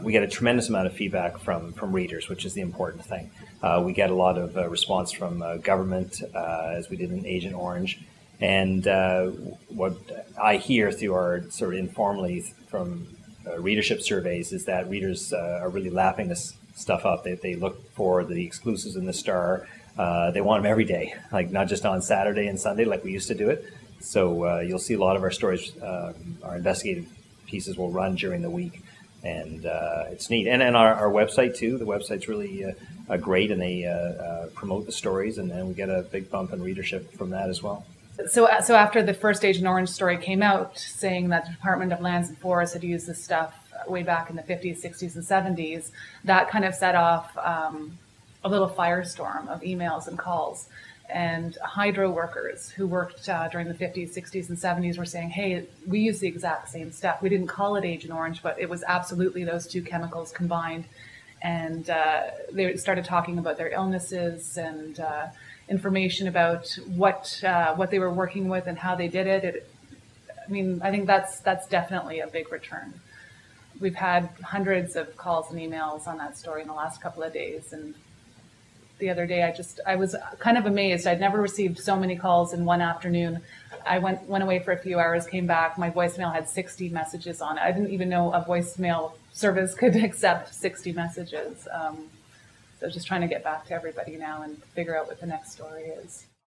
we get a tremendous amount of feedback from readers, which is the important thing. We get a lot of response from government, as we did in Agent Orange. And what I hear through our sort of informally from readership surveys is that readers are really lapping this stuff up. They look for the exclusives in the Star. They want them every day, like not just on Saturday and Sunday like we used to do it. So you'll see a lot of our stories, our investigative pieces will run during the week. And it's neat. And our website, too. The website's really great, and they promote the stories, and then we get a big bump in readership from that as well. So after the first Agent Orange story came out, saying that the Department of Lands and Forests had used this stuff way back in the 50s, 60s, and 70s, that kind of set off a little firestorm of emails and calls. And hydro workers who worked during the 50s, 60s, and 70s were saying, hey, we use the exact same stuff. We didn't call it Agent Orange, but it was absolutely those two chemicals combined. And they started talking about their illnesses and information about what they were working with and how they did it. I think that's definitely a big return. We've had hundreds of calls and emails on that story in the last couple of days, and the other day I was kind of amazed. I'd never received so many calls in one afternoon. I went away for a few hours, came back. My voicemail had 60 messages on it. I didn't even know a voicemail service could accept 60 messages. So just trying to get back to everybody now and figure out what the next story is.